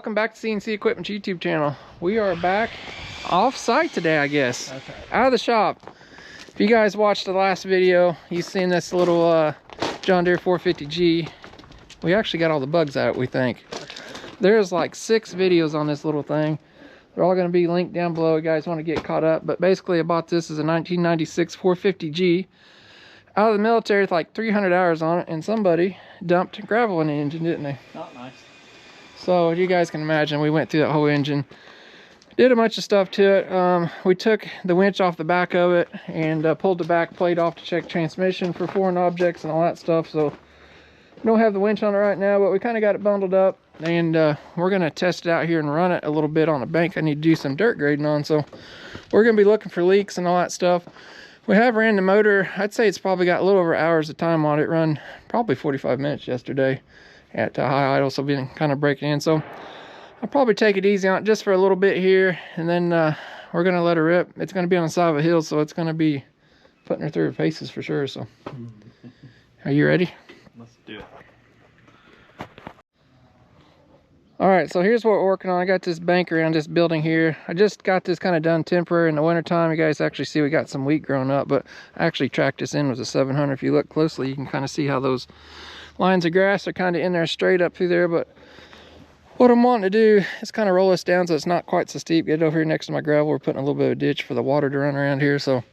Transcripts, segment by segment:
welcome back to CNC Equipment's YouTube channel. We are back off site today, I guess. That's right. Out of the shop. If you guys watched the last video, you've seen this little John Deere 450G. We actually got all the bugs out, we think. There's like 6 videos on this little thing. They're all going to be linked down below if you guys want to get caught up. But basically I bought this as a 1996 450G. Out of the military with like 300 hours on it, and somebody dumped gravel in the engine, didn't they? Not nice. So you guys can imagine, we went through that whole engine, did a bunch of stuff to it. We took the winch off the back of it and pulled the back plate off to check transmission for foreign objects and all that stuff. So we don't have the winch on it right now, but we kind of got it bundled up, and we're going to test it out here and run it a little bit on a bank I need to do some dirt grading on. So we're going to be looking for leaks and all that stuff. We have ran the motor. I'd say it's probably got a little over hours of time on it. Run probably 45 minutes yesterday at high idle, so being kind of breaking in. So I'll probably take it easy on it just for a little bit here, and then we're going to let her rip. It's going to be on the side of a hill, so it's going to be putting her through her paces for sure. So are you ready? Let's do it. All right, so here's what we're working on. I got this bank around this building here. I just got this kind of done temporary in the wintertime. You guys actually see we got some wheat growing up, but I actually tracked this in with a 700. If you look closely, you can kind of see how those lines of grass are kind of in there straight up through there. But what I'm wanting to do is kind of roll this down so it's not quite so steep. Get it over here next to my gravel. We're putting a little bit of a ditch for the water to run around here, so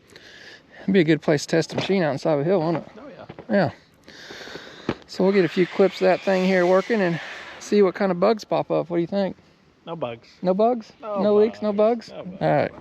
it'd be a good place to test the machine out inside of a hill, won't it? Oh yeah. Yeah. So we'll get a few clips of that thing here working and see what kind of bugs pop up. What do you think? No bugs. No bugs? No leaks? No bugs? No bugs. All right.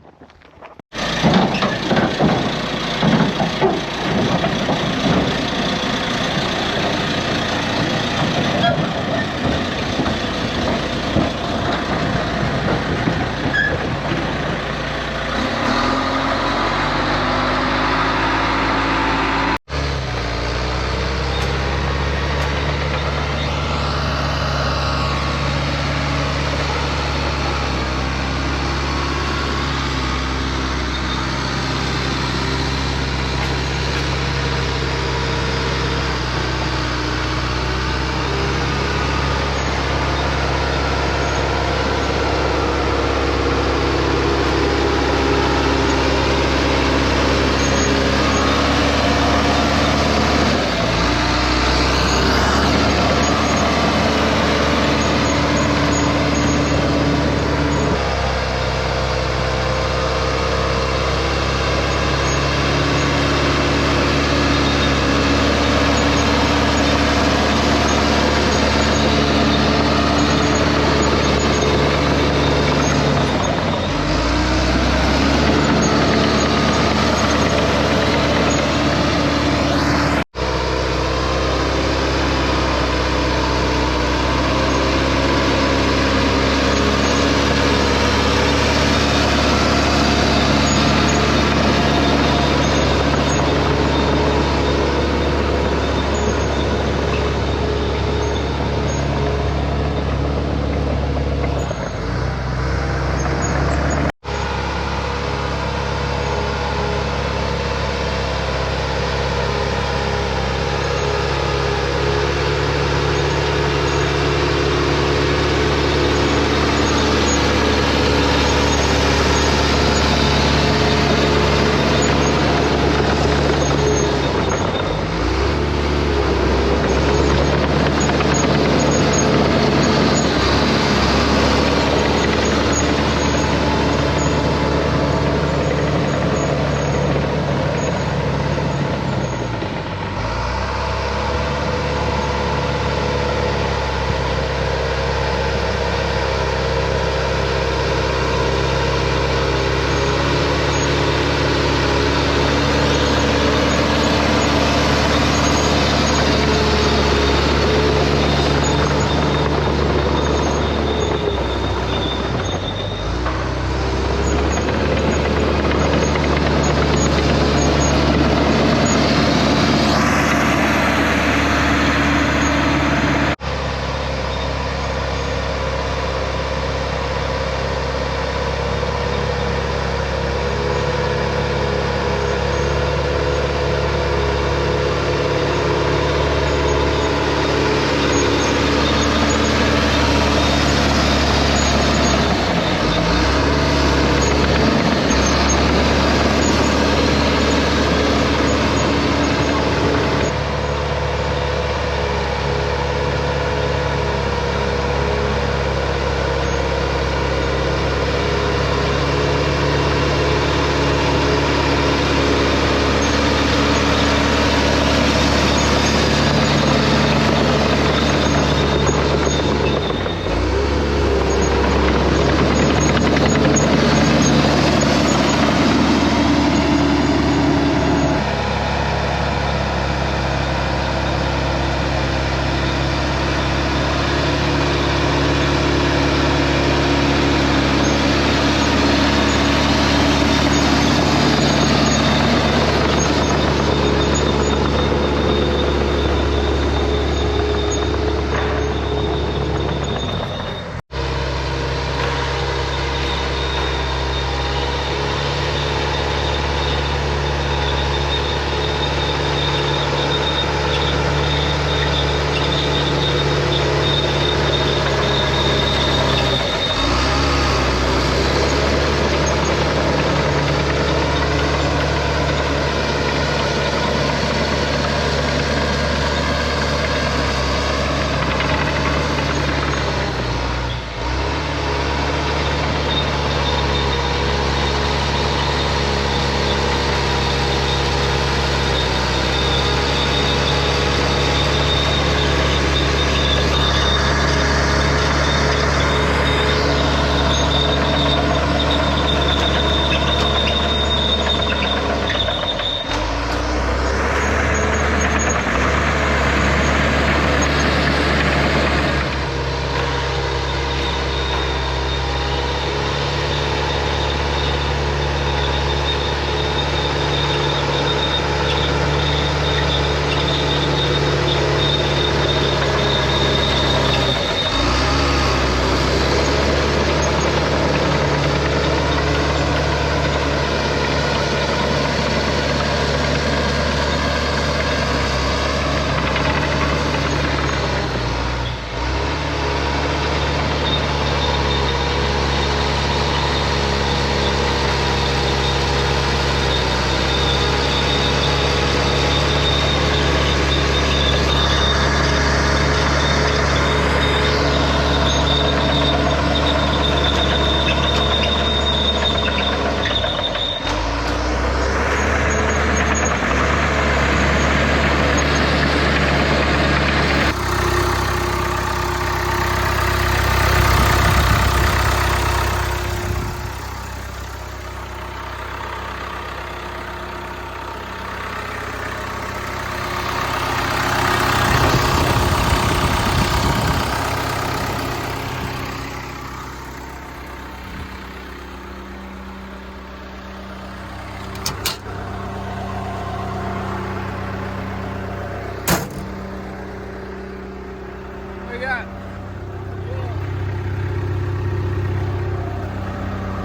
we got? I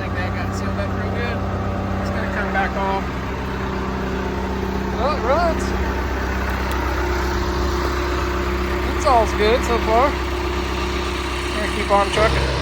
think that got sealed up real good. It's gonna come back off. Oh, it runs. It's all's good so far. Gonna keep on trucking.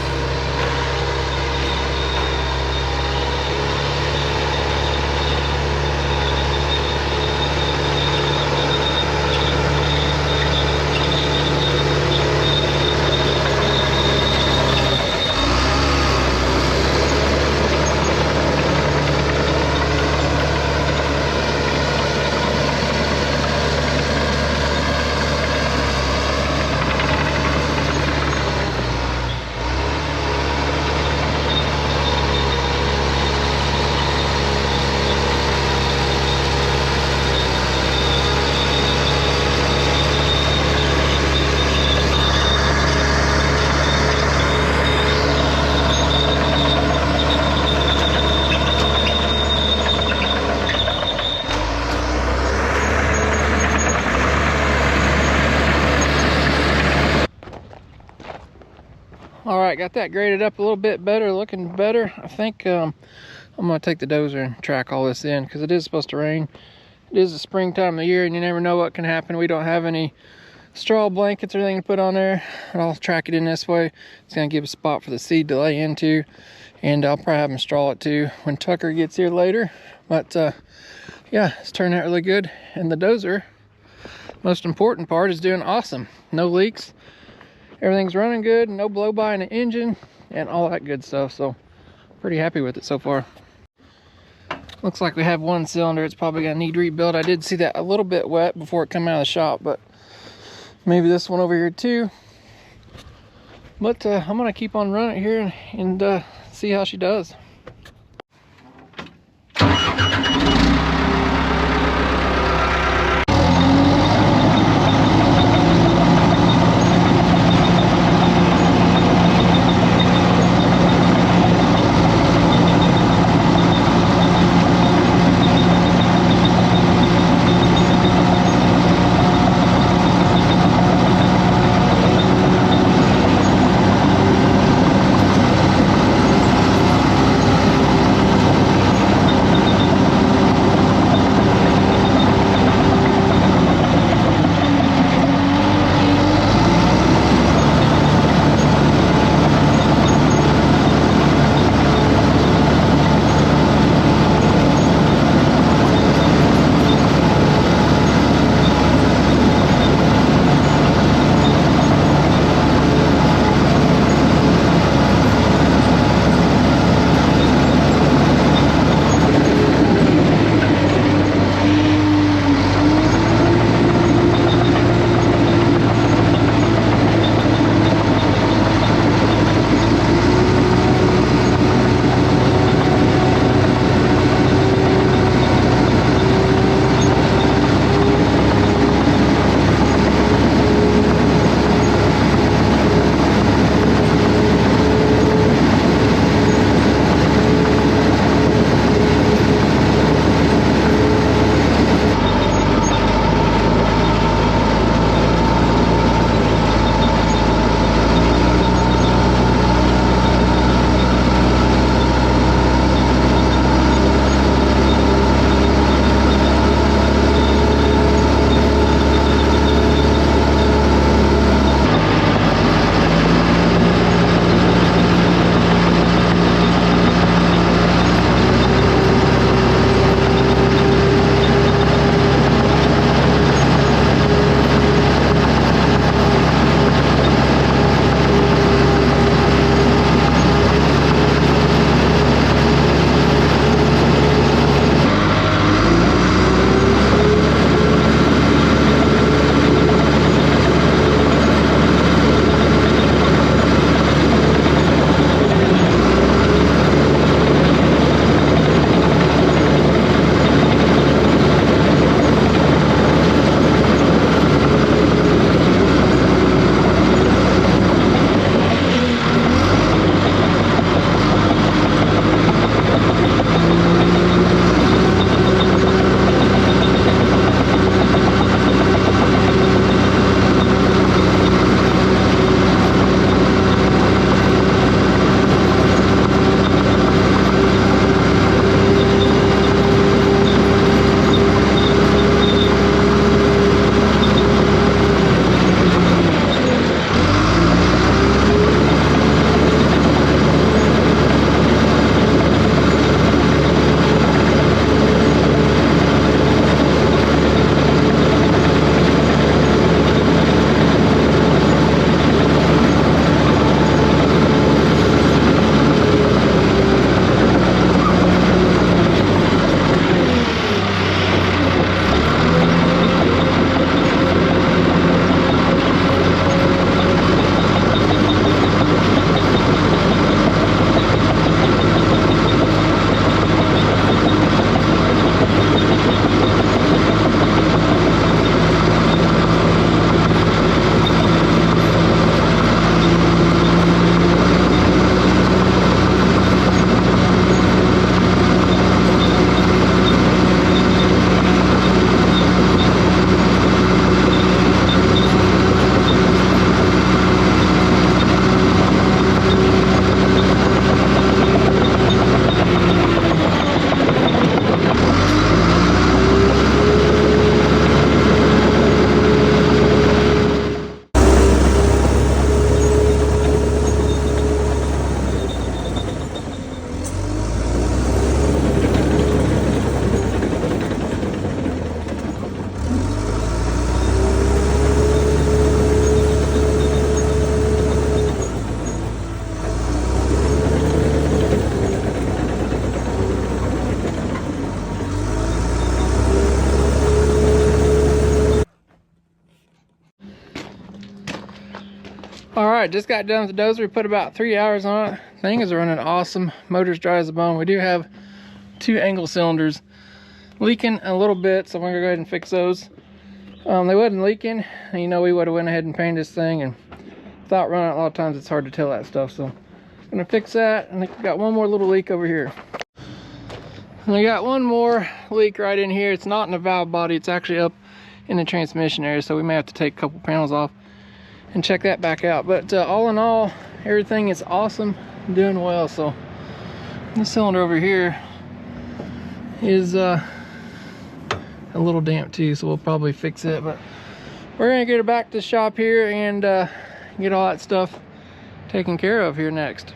All right, got that graded up a little bit better, looking better. I think I'm gonna take the dozer and track all this in because it is supposed to rain. It is the springtime of the year and you never know what can happen. We don't have any straw blankets or anything to put on there. I'll track it in this way. It's gonna give a spot for the seed to lay into, and I'll probably have them straw it too when Tucker gets here later. But yeah, it's turned out really good. And the dozer, most important part, is doing awesome. No leaks. Everything's running good, no blow by in the engine, and all that good stuff. So pretty happy with it so far. Looks like we have one cylinder. It's probably gonna need rebuild. I did see that a little bit wet before it came out of the shop, but maybe this one over here too. But I'm gonna keep on running it here and see how she does. All right, just got done with the dozer. We put about 3 hours on it. Thing is running awesome. Motor's dry as a bone. We do have 2 angle cylinders leaking a little bit, so we're gonna go ahead and fix those. They wasn't leaking, and you know, we would have went ahead and painted this thing, and without running, a lot of times it's hard to tell that stuff. So I'm gonna fix that. And I think we got one more little leak over here. And we got one more leak right in here. It's not in the valve body, it's actually up in the transmission area, so we may have to take a couple panels off and check that back out. But all in all, everything is awesome, doing well. So this cylinder over here is a little damp too, so we'll probably fix it. But we're gonna get it back to the shop here and get all that stuff taken care of here next.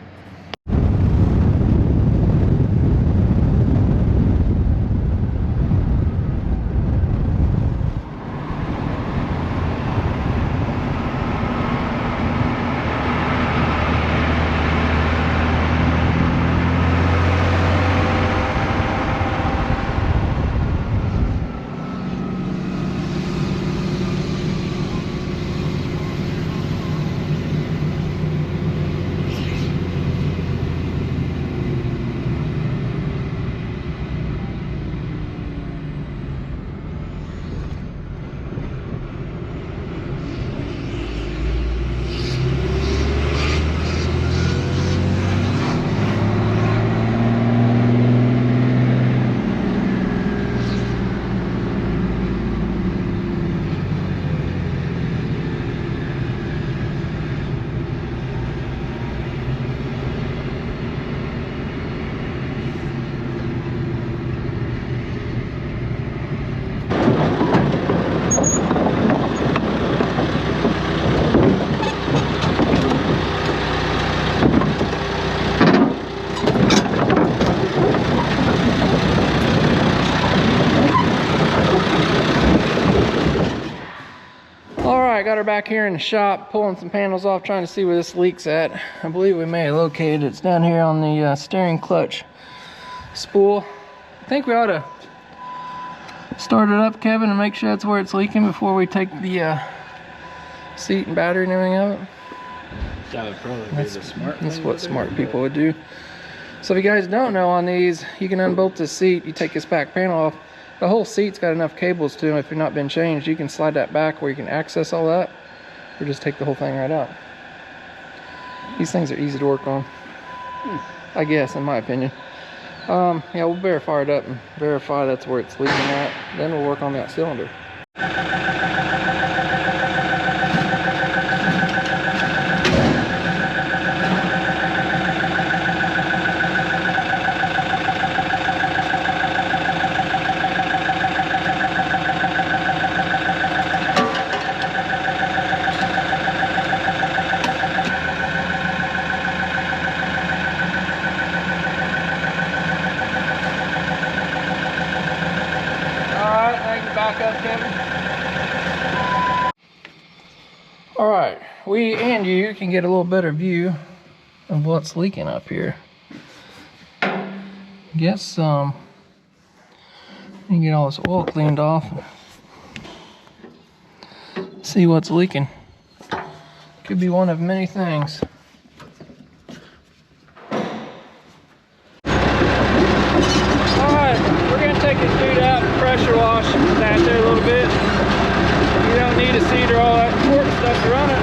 Got her back here in the shop, pulling some panels off, trying to see where this leak's at. I believe we may have located it. It's down here on the steering clutch spool. I think we ought to start it up, Kevin, and make sure that's where it's leaking before we take the seat and battery and everything out. That would probably be the smart thing. That's what smart people would do. So if you guys don't know, on these, you can unbolt the seat, you take this back panel off. The whole seat's got enough cables to them. If you're not been changed, you can slide that back where you can access all that, or just take the whole thing right out. These things are easy to work on, I guess, in my opinion. Yeah, we'll verify it up and verify that's where it's leaking at. Then we'll work on that cylinder. All right, we and you can get a little better view of what's leaking up here. Get some, you get all this oil cleaned off. See what's leaking. Could be one of many things. Alright, we're going to take this dude out and pressure wash that there a little bit. You don't need a seat or all that important stuff to run it.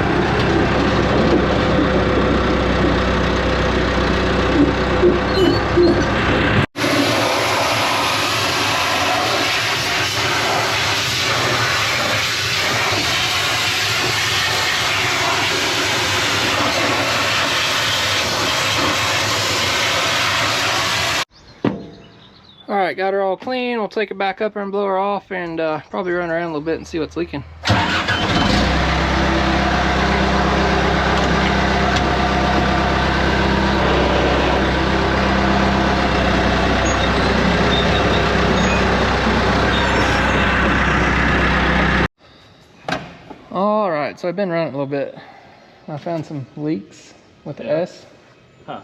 Alright, got her all clean. We'll take it back up and blow her off and probably run around a little bit and see what's leaking. Alright, so I've been running a little bit. I found some leaks with the S. Huh.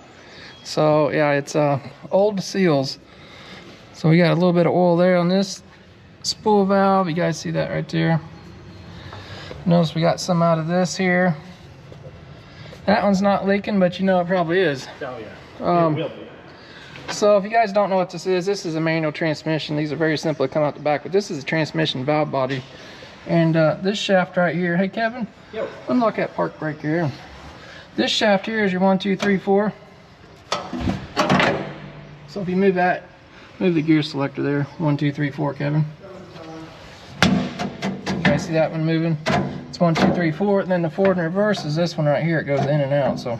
So yeah, it's old seals. So we got a little bit of oil there on this spool valve. You guys see that right there? Notice we got some out of this here. That one's not leaking, but you know it probably is. Oh yeah. Um, It will be. So if you guys don't know what this is a manual transmission. These are very simple to come out the back, but this is a transmission valve body. And this shaft right here, hey Kevin, Yo. unlock that park brake here. This shaft here is your 1, 2, 3, 4. So if you move that, move the gear selector there, 1, 2, 3, 4, Kevin. You guys see that one moving? It's 1, 2, 3, 4. And then the forward and reverse is this one right here. It goes in and out. So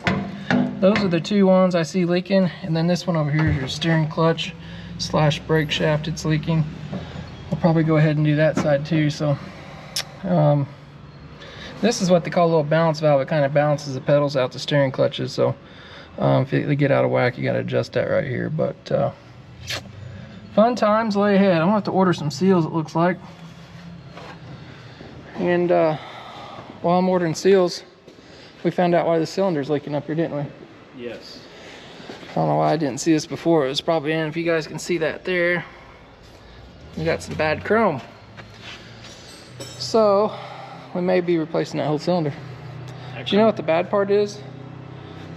those are the two ones I see leaking. And then this one over here is your steering clutch / brake shaft. It's leaking. I'll probably go ahead and do that side too. So this is what they call a little balance valve. It kind of balances the pedals out the steering clutches. So if they get out of whack, you got to adjust that right here. But fun times lay ahead. I'm gonna have to order some seals, it looks like. And while I'm ordering seals, we found out why the cylinder's leaking up here, didn't we? Yes. I don't know why I didn't see this before. It was probably in, if you guys can see that there. We got some bad chrome. So we may be replacing that whole cylinder. Do you know what the bad part is?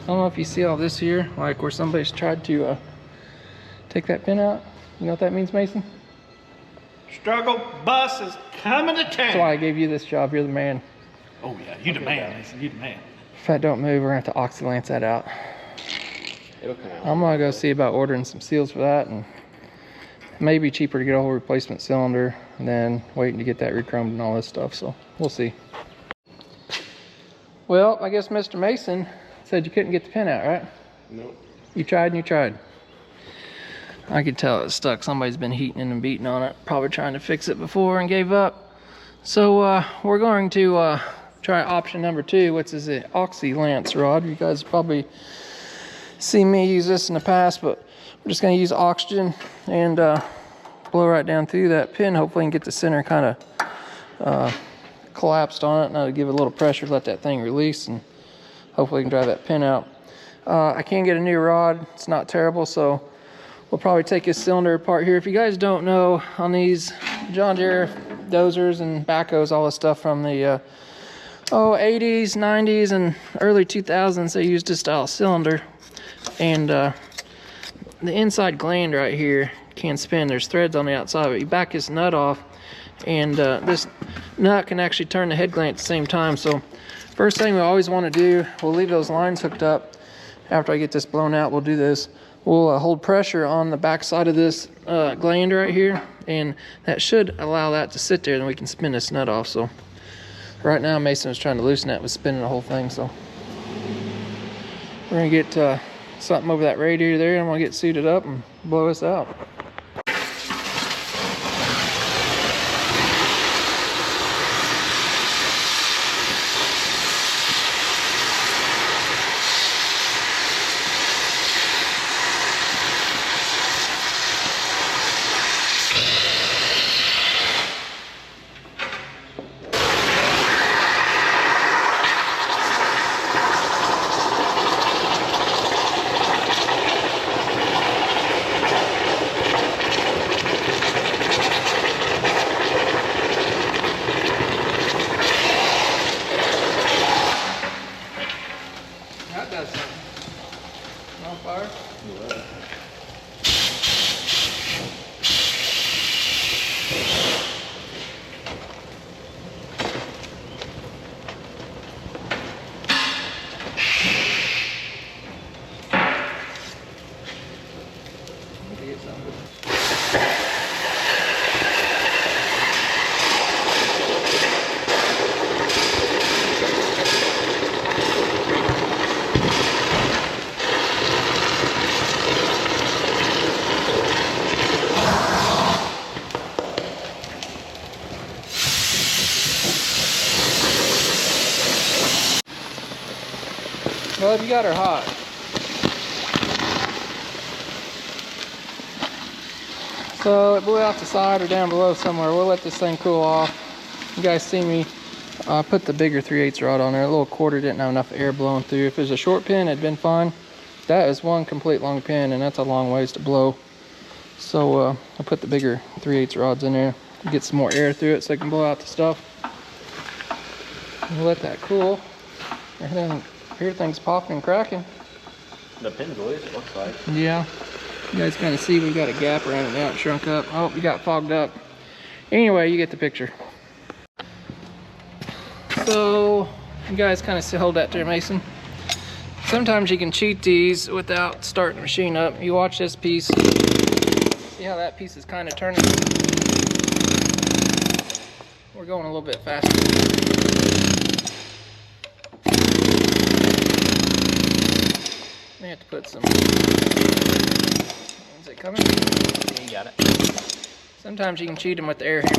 I don't know if you see all this here, like where somebody's tried to take that pin out. You know what that means, Mason? Struggle bus is coming to town. That's why I gave you this job. You're the man. Oh yeah, you the man, Mason. You the man. If that don't move, we're gonna have to oxylance that out. It'll come out. I'm gonna go see about ordering some seals for that, and it may be cheaper to get a whole replacement cylinder than waiting to get that re-chromed and all this stuff. So we'll see. Well, I guess Mr. Mason said you couldn't get the pin out, right? Nope. You tried and you tried. I could tell it's stuck. Somebody's been heating and beating on it, probably trying to fix it before and gave up. So we're going to try option number 2, which is the oxy lance rod. You guys probably seen me use this in the past, but we're just going to use oxygen and blow right down through that pin. Hopefully, and get the center kind of collapsed on it. Now to give it a little pressure, let that thing release, and hopefully, we can drive that pin out. I can get a new rod. It's not terrible, so we'll probably take this cylinder apart here. If you guys don't know, on these John Deere dozers and backhoes, all this stuff from the 80s, 90s, and early 2000s, they used this style cylinder. And the inside gland right here can spin. There's threads on the outside of it. You back this nut off, and this nut can actually turn the head gland at the same time. So first thing we always want to do, we'll leave those lines hooked up. After I get this blown out, we'll do this. We'll hold pressure on the back side of this gland right here, and that should allow that to sit there, and we can spin this nut off. So right now Mason was trying to loosen that with spinning the whole thing. So we're gonna get something over that radiator there, and I'm gonna get suited up and blow this out. That does something. On fire? Yeah. Get something. Well, you got her hot. So it blew out the side or down below somewhere. We'll let this thing cool off. You guys see me put the bigger 3/8 rod on there. A little quarter didn't have enough air blowing through. If it was a short pin, it'd been fine. That is one complete long pin, and that's a long ways to blow. So I put the bigger 3/8 rods in there. Get some more air through it so I can blow out the stuff. We'll let that cool. Everything Here things popping and cracking. The pin's loose, it looks like. Yeah. You guys kind of see we've got a gap around it now. It shrunk up. Oh, you got fogged up. Anyway, you get the picture. So, you guys kind of hold that there, Mason. Sometimes you can cheat these without starting the machine up. You watch this piece. See how that piece is kind of turning? We're going a little bit faster. May have to put some. Is it coming? Yeah, you got it. Sometimes you can cheat them with the air hammer.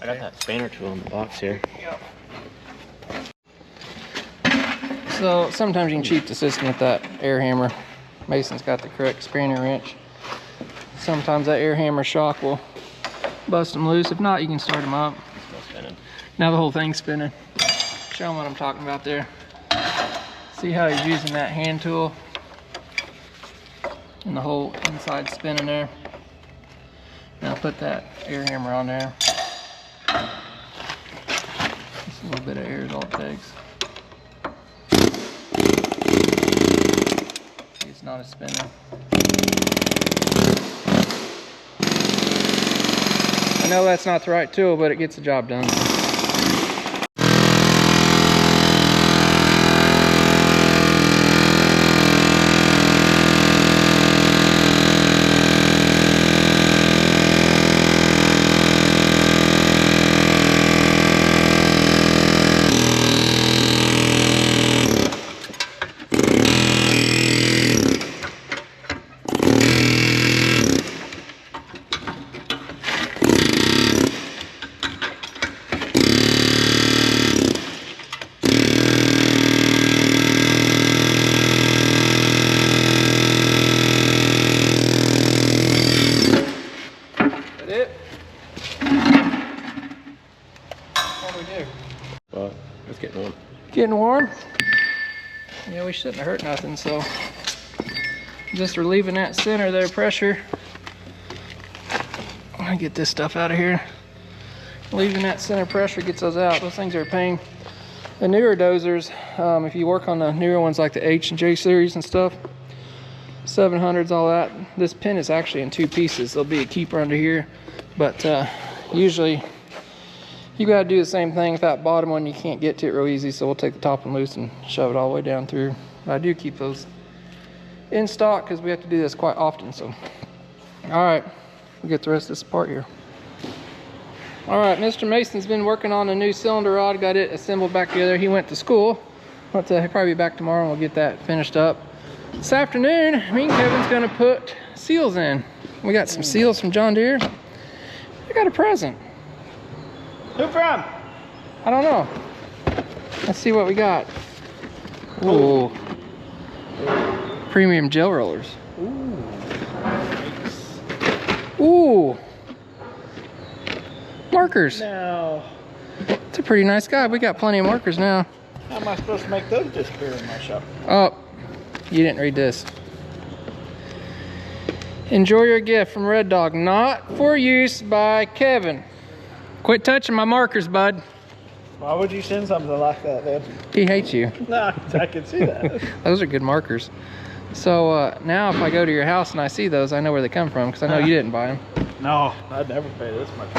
I got that spanner tool in the box here. Yep. So sometimes you can cheat the system with that air hammer. Mason's got the correct spanner wrench. Sometimes that air hammer shock will bust them loose. If not, you can start them up. Still spinning. Now the whole thing's spinning. Show them what I'm talking about there. See how he's using that hand tool and the whole inside spinning there. Now put that air hammer on there. Just a little bit of air is all it takes. See, it's not a spinner. I know that's not the right tool, but it gets the job done. But it's getting warm. Getting warm? Yeah, we shouldn't have hurt nothing, so just relieving that center there pressure. I'm gonna get this stuff out of here. Leaving that center pressure gets those out. Those things are a pain. The newer dozers, if you work on the newer ones like the H and J series and stuff, 700s, all that, this pin is actually in two pieces. There'll be a keeper under here, but usually you gotta do the same thing with that bottom one. You can't get to it real easy, so we'll take the top one loose and shove it all the way down through. But I do keep those in stock because we have to do this quite often. So, all right, we'll get the rest of this apart here. All right, Mr. Mason's been working on a new cylinder rod, got it assembled back together. He went to school, but he'll probably be back tomorrow and we'll get that finished up. This afternoon, me and Kevin's gonna put seals in. We got some seals from John Deere. I got a present. Who from? I don't know. Let's see what we got. Ooh. Premium gel rollers. Ooh. Nice. Ooh. Markers. Now, It's a pretty nice guy. We got plenty of markers now. how am I supposed to make those disappear in my shop? Oh, you didn't read this. Enjoy your gift from Red Dog. Not for use by Kevin. Quit touching my markers, bud. Why would you send something like that, then? He hates you. Nah, I can see that. Those are good markers. So now if I go to your house and I see those, I know where they come from because I know you didn't buy them. No, I'd never pay this much.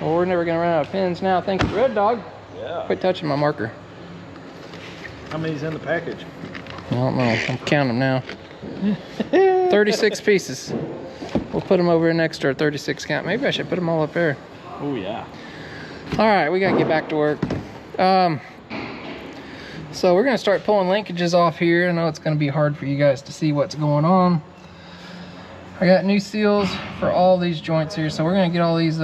Well, we're never gonna run out of pins now. Thanks to Red Dog. Yeah. Quit touching my marker. How many's in the package? I don't know. I'm counting them now. 36 pieces. We'll put them over here next to our 36 count. Maybe I should put them all up there. Oh, yeah. All right, we gotta get back to work. So we're gonna start pulling linkages off here. I know it's gonna be hard for you guys to see what's going on. I got new seals for all these joints here, so we're gonna get all these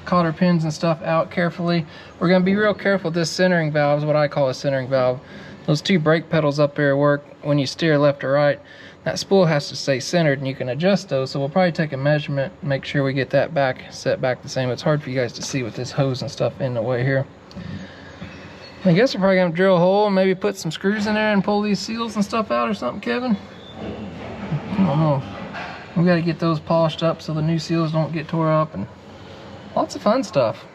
cotter pins and stuff out carefully. We're gonna be real careful with this centering valve, is what I call a centering valve. Those two brake pedals up there work when you steer left or right. That spool has to stay centered and you can adjust those, so we'll probably take a measurement, make sure we get that back, set back the same. It's hard for you guys to see with this hose and stuff in the way here. I guess we're probably gonna drill a hole and maybe put some screws in there and pull these seals and stuff out or something, Kevin? I don't know. We gotta get those polished up so the new seals don't get tore up, and lots of fun stuff.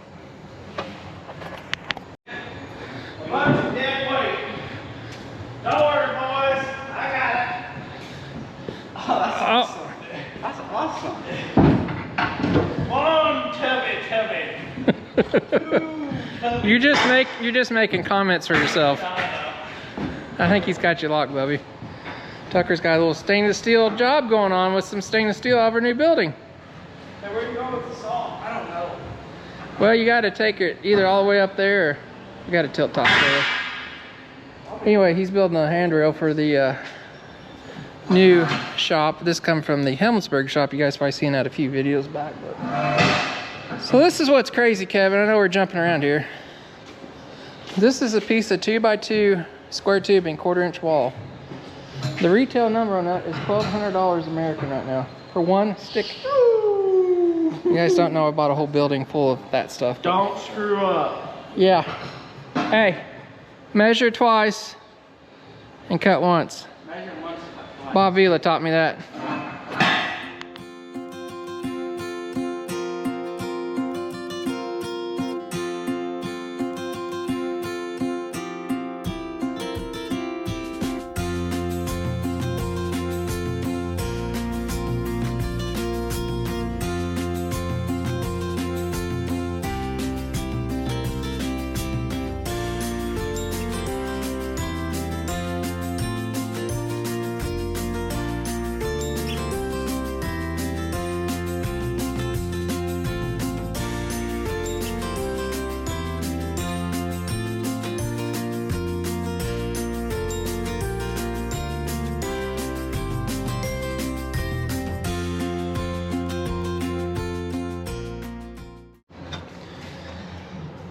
You're just making comments for yourself. I think he's got you locked, Bubby. Tucker's got a little stainless steel job going on with some stainless steel out of our new building. Hey, where are you going with the saw? I don't know. Well, you got to take it either all the way up there, or you got to tilt top there. Anyway, he's building a handrail for the new shop. This come from the Helmsburg shop. You guys probably seen that a few videos back. But... So this is what's crazy, Kevin. I know we're jumping around here. This is a piece of 2x2 square tubing, 1/4-inch wall. The retail number on that is $1,200 American right now for one stick. You guys don't know I bought a whole building full of that stuff. Don't screw up. Yeah. Hey, measure twice and cut once. Measure once. Bob Vila taught me that.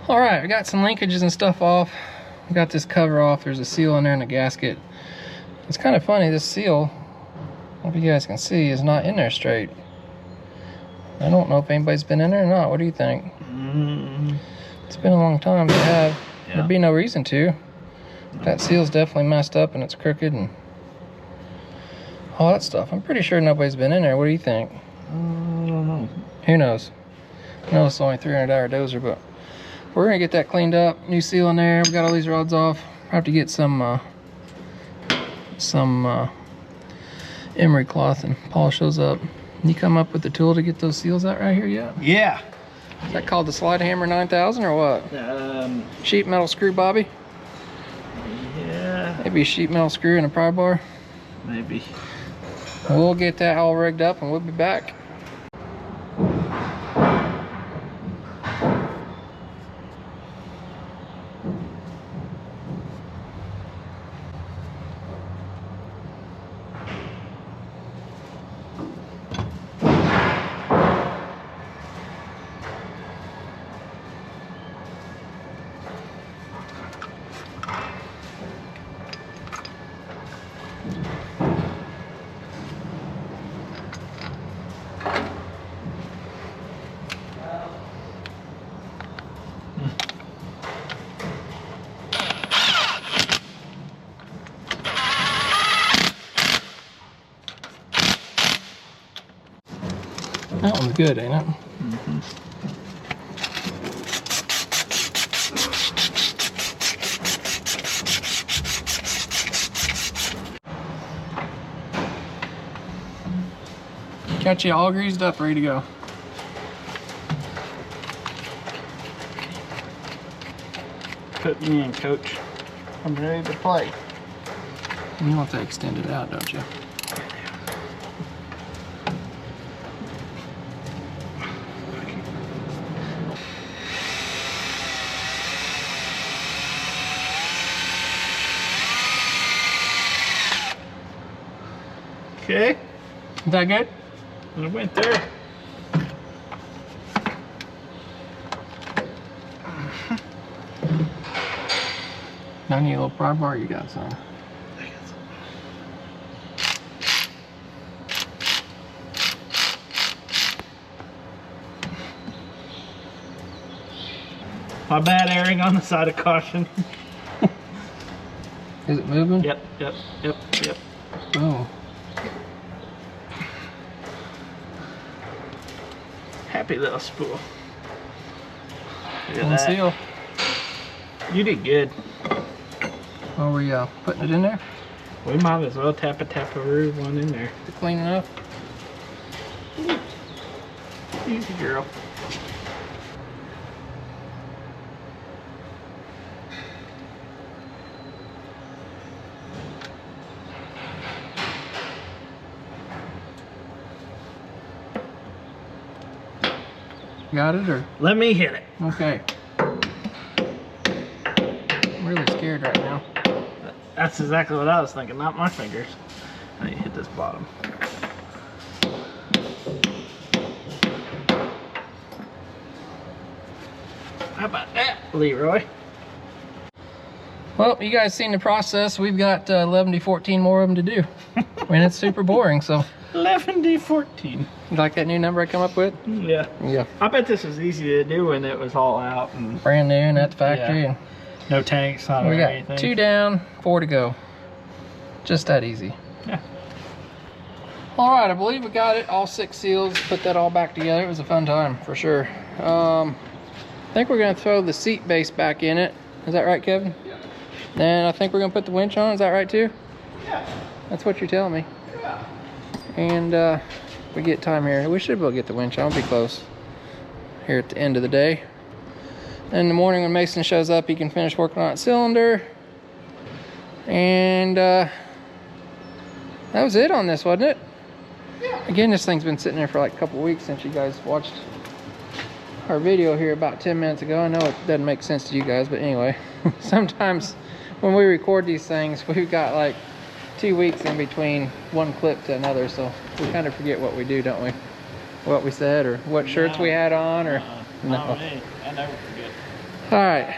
All right, we got some linkages and stuff off. We got this cover off. There's a seal in there and a gasket. It's kind of funny, this seal, I hope you guys can see, is not in there straight. I don't know if anybody's been in there or not. What do you think? It's been a long time to have. Yeah. There'd be no reason to. That seal's definitely messed up and it's crooked and all that stuff. I'm pretty sure nobody's been in there. What do you think? I don't know. Who knows? I know it's only $300 dozer, but we're gonna get that cleaned up. New seal in there. We got all these rods off. Have to get some emery cloth and polish those up. You come up with the tool to get those seals out right here yet? Yeah. Is that called the Slide Hammer 9000 or what? Sheet metal screw, Bobby? Yeah. Maybe a sheet metal screw and a pry bar? Maybe. We'll get that all rigged up and we'll be back. That one's good, ain't it? Mm-hmm. Got you all greased up, ready to go. Put me in, coach. I'm ready to play. You want to extend it out, don't you? Okay. Is that good? It went there. I need a little pry bar. You got some. My bad, erring on the side of caution. Is it moving? Yep. Oh. Happy little spool. Look at One that. seal. You did good. Are we putting it in there? We might as well tap one in there. Is it clean enough? Easy, girl. Got it, or? Let me hit it. Okay. I'm really scared right now. That's exactly what I was thinking, not my fingers. I need to hit this bottom. How about that, Leroy? Well, you guys seen the process. We've got 11 to 14 more of them to do. And it's super boring, so. 11 to 14. You like that new number I come up with? Yeah. Yeah. I bet this was easy to do when it was all out. And Brand new and at the factory. Yeah. And no tanks on it we or got anything. 2 down, 4 to go. Just that easy. Yeah. All right, I believe we got it. All 6 seals. Put that all back together. It was a fun time, for sure. I think we're gonna throw the seat base back in it. Is that right, Kevin? Yeah. And I think we're gonna put the winch on. Is that right too? Yeah. That's what you're telling me. Yeah. And we get time here. We should be able to get the winch on. We'll be close here at the end of the day. And in the morning when Mason shows up, he can finish working on that cylinder. And that was it on this, wasn't it? Yeah. Again, this thing's been sitting there for like a couple weeks since you guys watched our video here about 10 minutes ago. I know it doesn't make sense to you guys, but anyway, sometimes when we record these things, we've got like 2 weeks in between one clip to another, so we kind of forget what we do, don't we? What we said, or what shirts we had on, or no. I never forget. All right,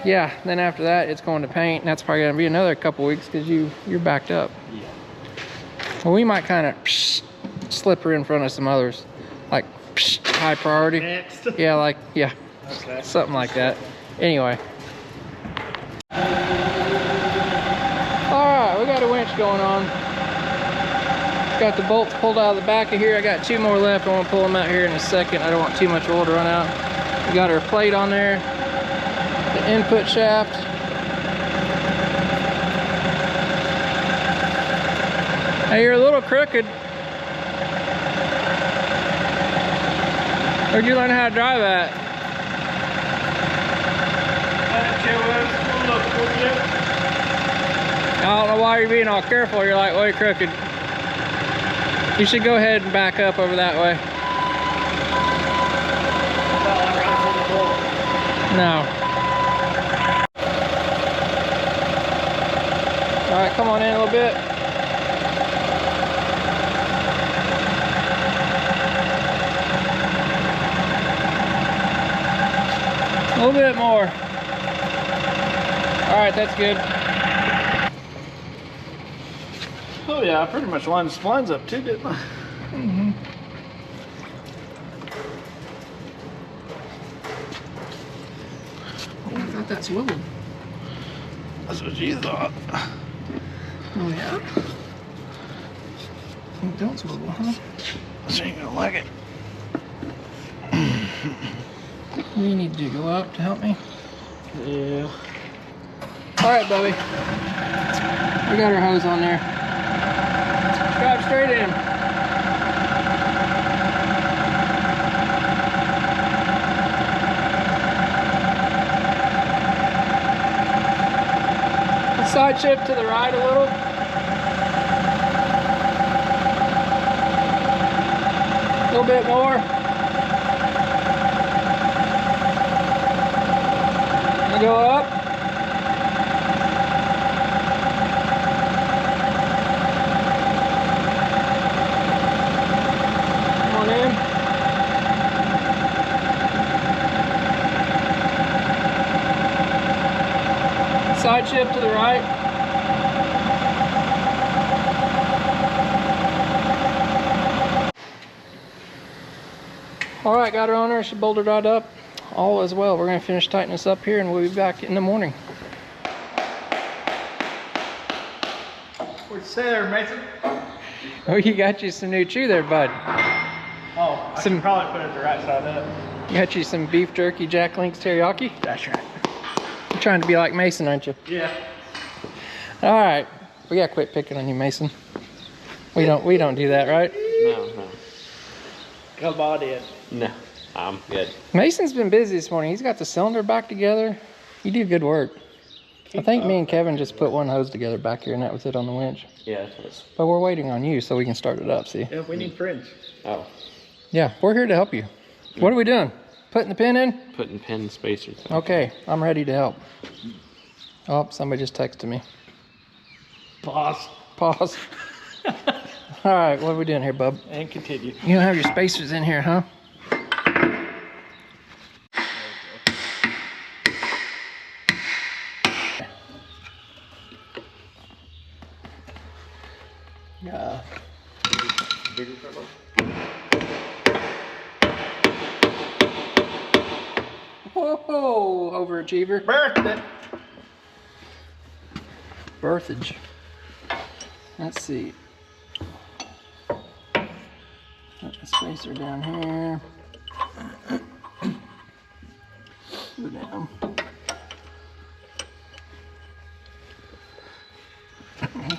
yeah, then after that it's going to paint, and that's probably gonna be another couple weeks because you're backed up. Yeah. Well, we might kind of slip her in front of some others, like high priority. Next. Yeah, like, yeah, Okay. something like that. Anyway. All right, we got a winch going on. Got the bolts pulled out of the back of here. I got 2 more left. I want to pull them out here in a second. I don't want too much oil to run out. We got our plate on there, the input shaft. Hey, you're a little crooked. Where'd you learn how to drive at? I don't know why you're being all careful. You're like way crooked. You should go ahead and back up over that way. No. All right, come on in a little bit. A little bit more. All right, that's good. Oh yeah, I pretty much lined the splines up too, didn't I? Mm-hmm. Oh, I thought that swiveled. That's what you thought. Oh yeah? It don't swivel, huh? She ain't gonna like it. What do you need to do? Go up to help me? Yeah. All right, Bubby. We got our hose on there. Drive straight in. Side shift to the right a little. A little bit more. And go up. Come on in. Side shift to the right. All right, got her on there. She bolted right up. All is well. We're going to finish tightening this up here, and we'll be back in the morning. What'd you say there, Mason? Oh, you got you some new chew there, bud. Oh, I should probably put it the right side up. You got you some beef jerky Jack Link's teriyaki. That's right. You're trying to be like Mason, aren't you? Yeah. All right, we gotta quit picking on you, Mason. We don't do that, right? No, no. Come on in. No, I'm good. Mason's been busy this morning. He's got the cylinder back together. You do good work. I think me and Kevin just put one hose together back here, and that was it on the winch. Yeah, that's what it's... But we're waiting on you so we can start it up, see? Yeah, we need friends. Oh. Yeah, we're here to help you. What are we doing? putting the pin in? Putting pin spacers. Okay, I'm ready to help. Oh, somebody just texted me. Pause. Pause. All right, what are we doing here, bub? And continue. You don't have your spacers in here, huh? Yeah. Whoa, overachiever. Birthday. Birthage. Let's see. Put the spacer down here. Go down.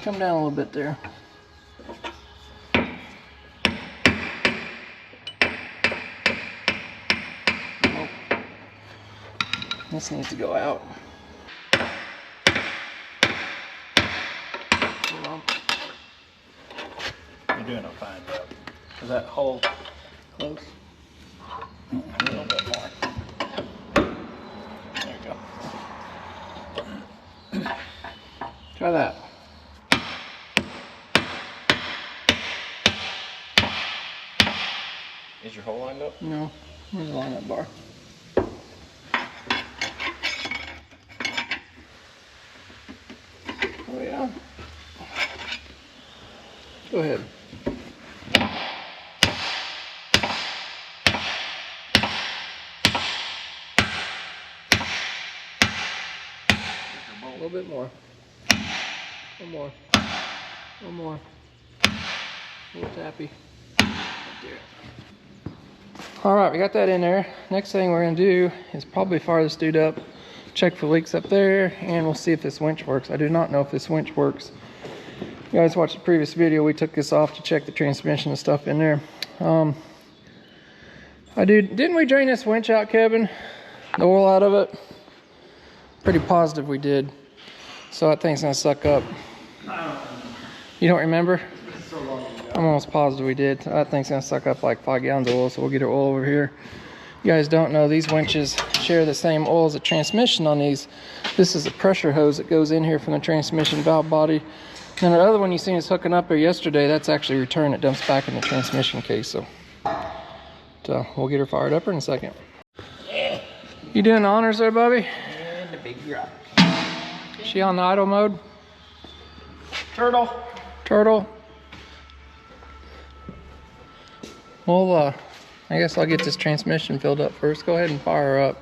Come down a little bit there. Oh. This needs to go out. You're doing a fine job. Is that hole close? A little bit more. There you go. Try that. Is your hole lined up? No, where's the lineup bar? Oh yeah. Go ahead. A little bit more. One more. One more. A little tappy. Right there. All right, we got that in there. Next thing we're gonna do is probably fire this dude up, check for leaks up there, and we'll see if this winch works. I do not know if this winch works. You guys watched the previous video, we took this off to check the transmission and stuff in there. Didn't we drain this winch out, Kevin? The oil out of it? Pretty positive we did. So that thing's gonna suck up. You don't remember? So long ago. I'm almost positive we did. That thing's gonna suck up like 5 gallons of oil, so we'll get our oil over here. You guys don't know, these winches share the same oil as the transmission on these. This is a pressure hose that goes in here from the transmission valve body. And the other one you seen us hooking up there yesterday, that's actually return. It dumps back in the transmission case. So we'll get her fired up in a second. Yeah. You doing the honors there, Bubby? And the big rock. She on the idle mode? Turtle. Turtle. Well, I guess I'll get this transmission filled up first. Go ahead and fire her up.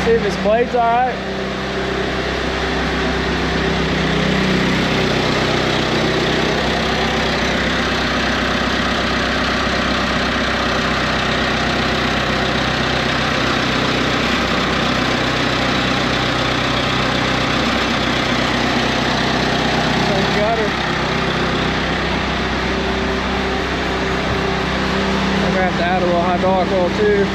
See if his blade's all right. Got her. I'm gonna have to add a little hydraulic oil too.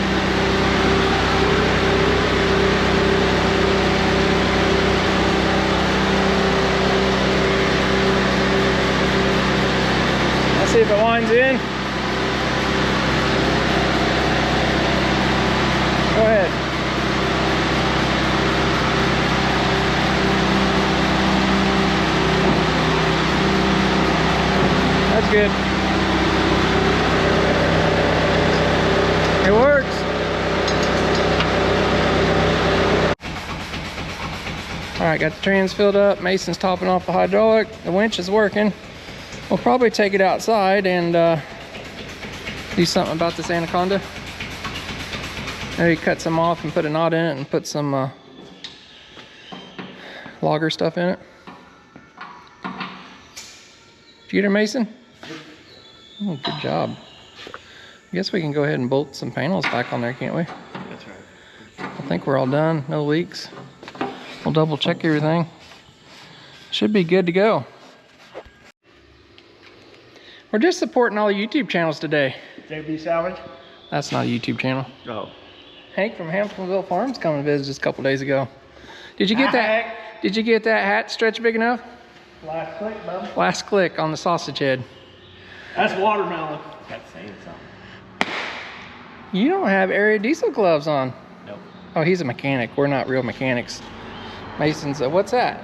See if it winds in. Go ahead. That's good. It works. All right, got the trans filled up. Mason's topping off the hydraulic. The winch is working. We'll probably take it outside and do something about this anaconda. Maybe cut some off and put a knot in it and put some logger stuff in it. Did you get her, Mason? Oh, good job. I guess we can go ahead and bolt some panels back on there, can't we? That's right. I think we're all done. No leaks. We'll double check everything. Should be good to go. We're just supporting all the YouTube channels today. JB Salvage? That's not a YouTube channel. Oh. Hank from Hamptonville Farms coming to visit us a couple days ago. Did you get that? Did you get that hat stretch big enough? Last click, bub. Last click on the sausage head. That's watermelon. That's saying something. You don't have area diesel gloves on. Nope. Oh, he's a mechanic. We're not real mechanics. Mason's what's that?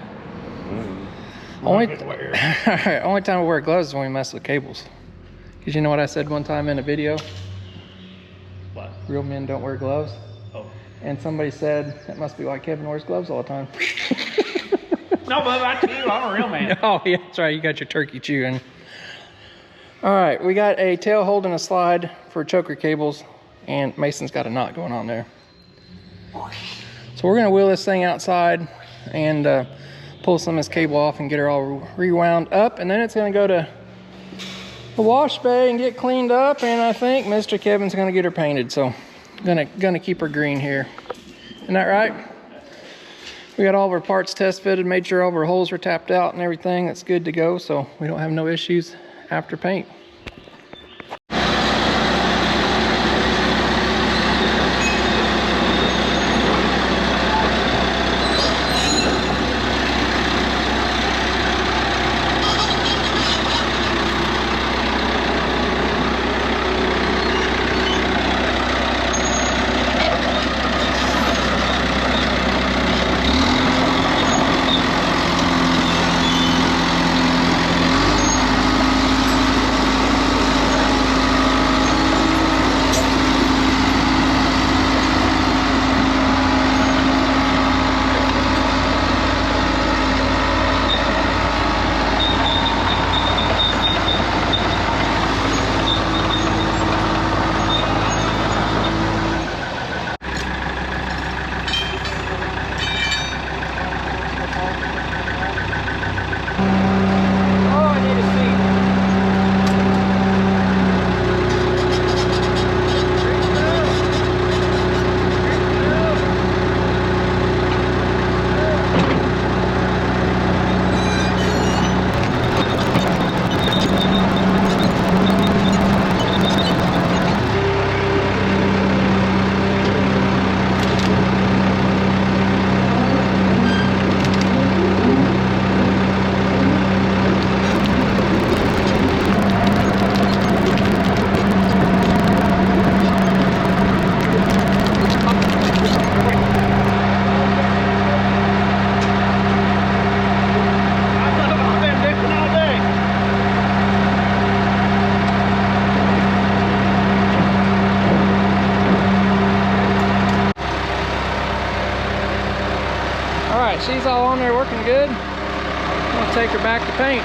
Only time we wear gloves is when we mess with cables. Because you know what I said one time in a video? What? Real men don't wear gloves. Oh. And somebody said, that must be why Kevin wears gloves all the time. No, bub, I tell you, I'm a real man. Oh, yeah, that's right. You got your turkey chewing. All right, we got a tail hold and a slide for choker cables, and Mason's got a knot going on there. So we're gonna wheel this thing outside and pull some of this cable off and get her all rewound up, and then it's gonna go to the wash bay and get cleaned up, and I think Mr. Kevin's gonna get her painted, so gonna keep her green here. Isn't that right? We got all of our parts test fitted, made sure all of our holes were tapped out and everything. That's good to go, so we don't have no issues after paint. She's all on there working good. I'm gonna take her back to paint.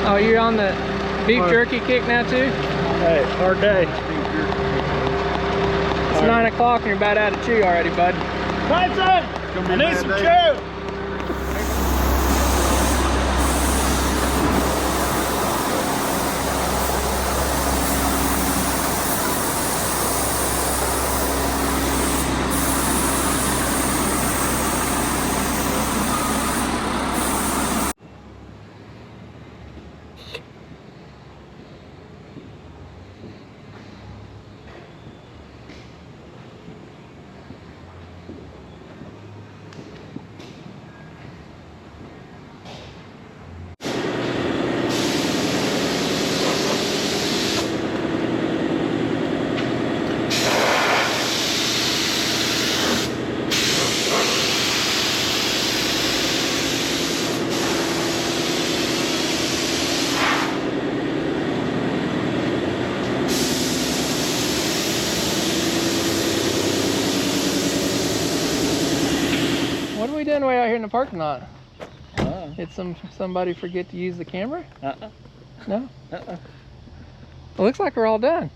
Oh, you're on the beef jerky kick now too? Hey, hard day. It's 9 o'clock and you're about out of chew already, bud. Right, son. I need some chew. What are we doing way out here in the parking lot? Did somebody forget to use the camera? No? It looks like we're all done.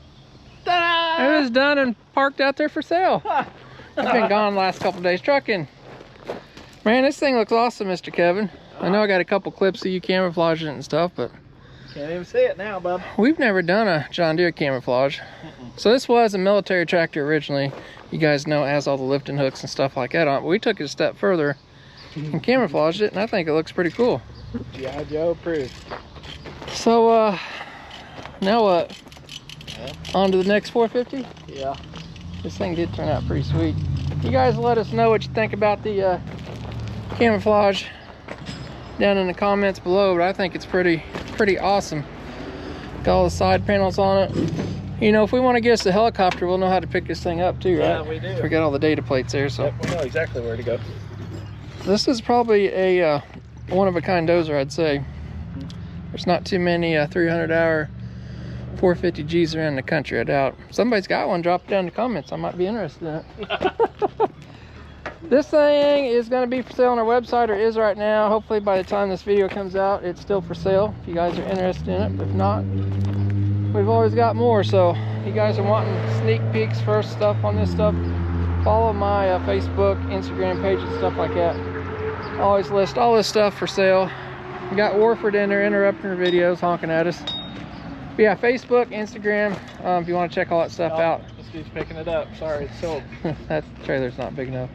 Ta-da! It was done and parked out there for sale. I've been gone the last couple of days trucking. Man, this thing looks awesome, Mr. Kevin. I know I got a couple clips of you camouflaging it and stuff, but Can't even see it now, bub. We've never done a John Deere camouflage. So this was a military tractor originally. You guys know it has all the lifting hooks and stuff like that on it. But we took it a step further and camouflaged it, and I think it looks pretty cool. G.I. Joe approved. So now what? On to the next 450? Yeah. This thing did turn out pretty sweet. You guys let us know what you think about the camouflage down in the comments below, but I think it's pretty awesome. Got all the side panels on it. You know, if we want to get us a helicopter, we'll know how to pick this thing up too, right? Yeah, we do. We got all the data plates there, so. Yep, we know exactly where to go. This is probably a one-of-a-kind dozer, I'd say. There's not too many 300-hour 450Gs around the country, I doubt. Somebody's got one, drop it down in the comments. I might be interested in it. This thing is going to be for sale on our website, or is right now. Hopefully by the time this video comes out, it's still for sale if you guys are interested in it. But if not, we've always got more. So if you guys are wanting sneak peeks, first stuff on this stuff, follow my Facebook, Instagram page and stuff like that. I always list all this stuff for sale. We got Warford in there interrupting our videos, honking at us. But yeah, Facebook, Instagram, if you want to check all that stuff out. This dude's picking it up. Sorry, it's sold. That trailer's not big enough.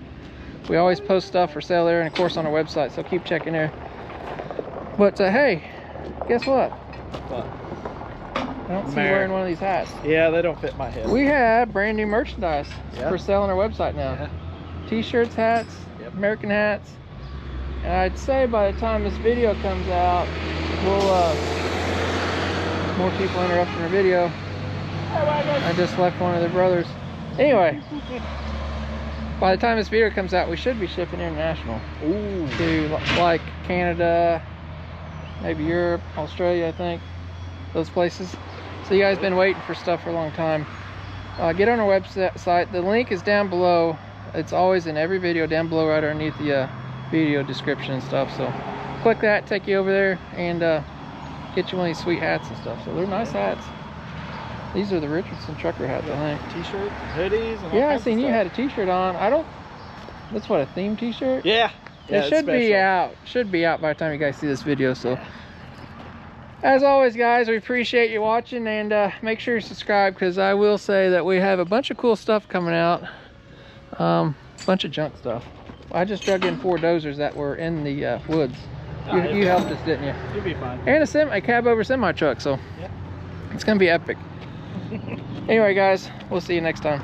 We always post stuff for sale there, and of course on our website, so keep checking there. But hey, guess what? What? I don't see you wearing one of these hats. Yeah, they don't fit my head. We have brand new merchandise for sale on our website now. Yeah. T-shirts, hats, American hats. And I'd say by the time this video comes out, we'll more people interrupting our video. I just left one of their brothers. Anyway, by the time this video comes out, we should be shipping international. Ooh. To like Canada, maybe Europe, Australia, I think, those places. So you guys been waiting for stuff for a long time. Get on our website. The link is down below. It's always in every video down below, right underneath the video description and stuff. So click that, take you over there, and get you one of these sweet hats and stuff. So they're nice hats. These are the Richardson trucker hats, I think. T-shirts, hoodies, and all Yeah, I kinds seen of you stuff. had a t-shirt on. I don't, that's what, a theme t-shirt? Yeah. It should be out. Should be out by the time you guys see this video. So as always, guys, we appreciate you watching, and make sure you subscribe, because I will say that we have a bunch of cool stuff coming out. Bunch of junk stuff. I just drug in 4 dozers that were in the woods. You helped us, didn't you? You'll be fine. And a cab over semi truck, so it's gonna be epic. Anyway, guys, we'll see you next time.